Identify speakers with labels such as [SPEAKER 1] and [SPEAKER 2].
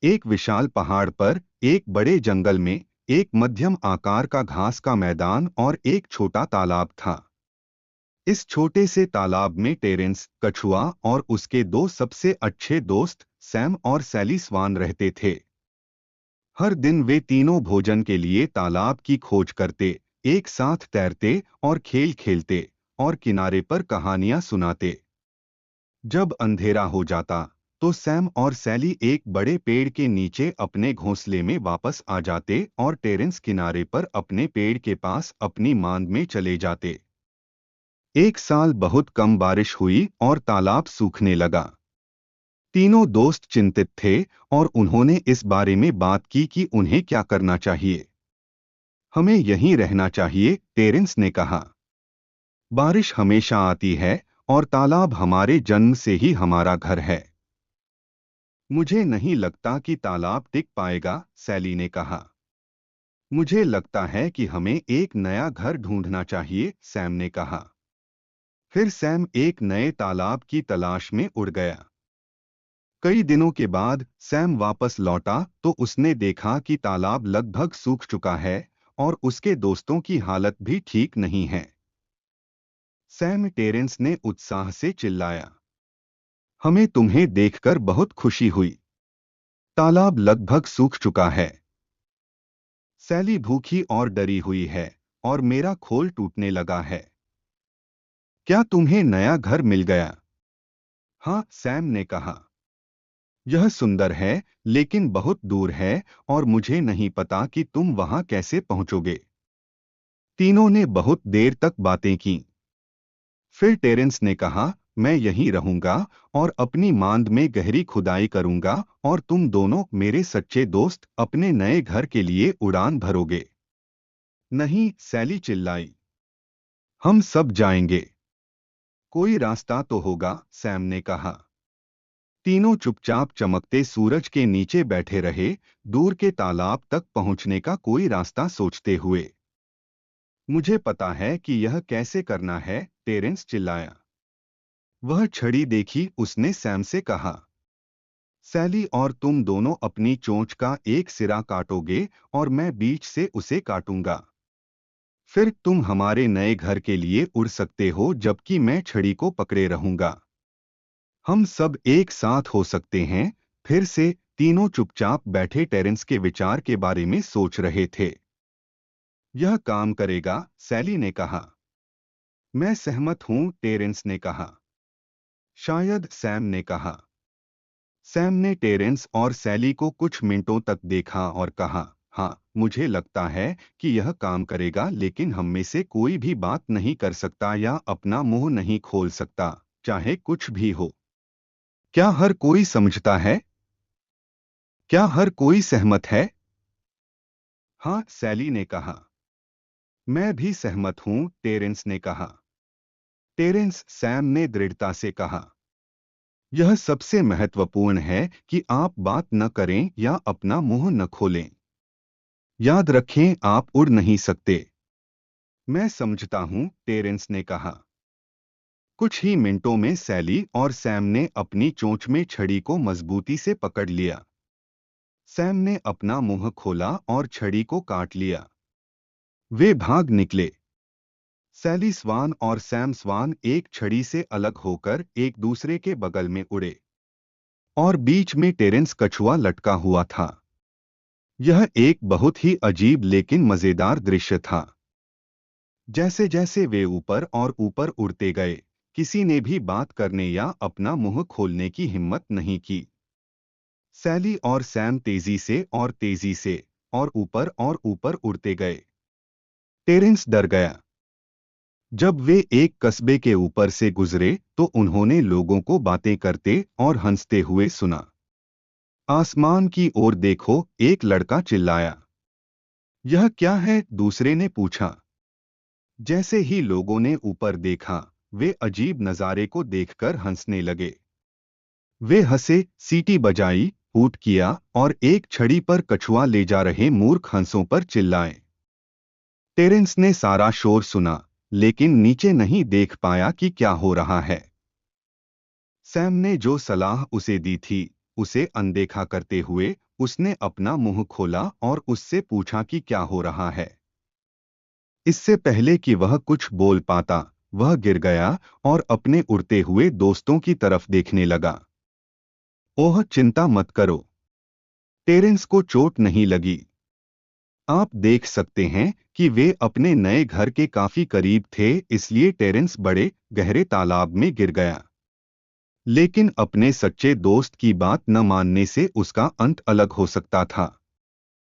[SPEAKER 1] एक विशाल पहाड़ पर एक बड़े जंगल में एक मध्यम आकार का घास का मैदान और एक छोटा तालाब था। इस छोटे से तालाब में टेरेंस, कछुआ और उसके दो सबसे अच्छे दोस्त सैम और सैली स्वान रहते थे। हर दिन वे तीनों भोजन के लिए तालाब की खोज करते, एक साथ तैरते और खेल खेलते और किनारे पर कहानियां सुनाते। जब अंधेरा हो जाता तो सैम और सैली एक बड़े पेड़ के नीचे अपने घोंसले में वापस आ जाते और टेरेंस किनारे पर अपने पेड़ के पास अपनी मांद में चले जाते। एक साल बहुत कम बारिश हुई और तालाब सूखने लगा। तीनों दोस्त चिंतित थे और उन्होंने इस बारे में बात की कि उन्हें क्या करना चाहिए। हमें यहीं रहना चाहिए, टेरेंस ने कहा। बारिश हमेशा आती है और तालाब हमारे जन्म से ही हमारा घर है। मुझे नहीं लगता कि तालाब टिक पाएगा, सैली ने कहा। मुझे लगता है कि हमें एक नया घर ढूंढना चाहिए, सैम ने कहा। फिर सैम एक नए तालाब की तलाश में उड़ गया। कई दिनों के बाद सैम वापस लौटा तो उसने देखा कि तालाब लगभग सूख चुका है और उसके दोस्तों की हालत भी ठीक नहीं है। सैम, टेरेंस ने उत्साह से चिल्लाया। हमें तुम्हें देखकर बहुत खुशी हुई। तालाब लगभग सूख चुका है। सैली भूखी और डरी हुई है और मेरा खोल टूटने लगा है। क्या तुम्हें नया घर मिल गया? हाँ, सैम ने कहा। यह सुंदर है, लेकिन बहुत दूर है और मुझे नहीं पता कि तुम वहां कैसे पहुंचोगे। तीनों ने बहुत देर तक बातें की। फिर टेरेंस ने कहा, मैं यहीं रहूंगा और अपनी मांद में गहरी खुदाई करूंगा और तुम दोनों मेरे सच्चे दोस्त अपने नए घर के लिए उड़ान भरोगे। नहीं, सैली चिल्लाई। हम सब जाएंगे। कोई रास्ता तो होगा, सैम ने कहा। तीनों चुपचाप चमकते सूरज के नीचे बैठे रहे, दूर के तालाब तक पहुंचने का कोई रास्ता सोचते हुए। मुझे पता है कि यह कैसे करना है, टेरेंस चिल्लाया। वह छड़ी देखी, उसने सैम से कहा। सैली और तुम दोनों अपनी चोंच का एक सिरा काटोगे और मैं बीच से उसे काटूंगा। फिर तुम हमारे नए घर के लिए उड़ सकते हो जबकि मैं छड़ी को पकड़े रहूंगा। हम सब एक साथ हो सकते हैं। फिर से तीनों चुपचाप बैठे टेरेंस के विचार के बारे में सोच रहे थे। यह काम करेगा, सैली ने कहा। मैं सहमत हूं, टेरेंस ने कहा। शायद, सैम ने कहा। सैम ने टेरेंस और सैली को कुछ मिनटों तक देखा और कहा, हाँ, मुझे लगता है कि यह काम करेगा, लेकिन हम में से कोई भी बात नहीं कर सकता या अपना मुंह नहीं खोल सकता, चाहे कुछ भी हो। क्या हर कोई समझता है? क्या हर कोई सहमत है? हाँ, सैली ने कहा। मैं भी सहमत हूं, टेरेंस ने कहा। टेरेंस, सैम ने दृढ़ता से कहा। यह सबसे महत्वपूर्ण है कि आप बात न करें या अपना मुंह न खोलें। याद रखें, आप उड़ नहीं सकते। मैं समझता हूं, टेरेंस ने कहा। कुछ ही मिनटों में सैली और सैम ने अपनी चोंच में छड़ी को मजबूती से पकड़ लिया। सैम ने अपना मुंह खोला और छड़ी को काट लिया। वे भाग निकले। सैली स्वान और सैम स्वान एक छड़ी से अलग होकर एक दूसरे के बगल में उड़े और बीच में टेरेंस कछुआ लटका हुआ था। यह एक बहुत ही अजीब लेकिन मजेदार दृश्य था। जैसे जैसे वे ऊपर और ऊपर उड़ते गए, किसी ने भी बात करने या अपना मुंह खोलने की हिम्मत नहीं की। सैली और सैम तेजी से और ऊपर उड़ते गए। टेरेंस डर गया। जब वे एक कस्बे के ऊपर से गुजरे तो उन्होंने लोगों को बातें करते और हंसते हुए सुना। आसमान की ओर देखो, एक लड़का चिल्लाया। यह क्या है? दूसरे ने पूछा। जैसे ही लोगों ने ऊपर देखा, वे अजीब नज़ारे को देखकर हंसने लगे। वे हंसे, सीटी बजाई, हूट किया और एक छड़ी पर कछुआ ले जा रहे मूर्ख हंसों पर चिल्लाए। टेरेंस ने सारा शोर सुना, लेकिन नीचे नहीं देख पाया कि क्या हो रहा है। सैम ने जो सलाह उसे दी थी, उसे अनदेखा करते हुए उसने अपना मुंह खोला और उससे पूछा कि क्या हो रहा है। इससे पहले कि वह कुछ बोल पाता, वह गिर गया और अपने उड़ते हुए दोस्तों की तरफ देखने लगा। ओह, चिंता मत करो, टेरेंस को चोट नहीं लगी। आप देख सकते हैं कि वे अपने नए घर के काफी करीब थे, इसलिए टेरेंस बड़े गहरे तालाब में गिर गया। लेकिन अपने सच्चे दोस्त की बात न मानने से उसका अंत अलग हो सकता था।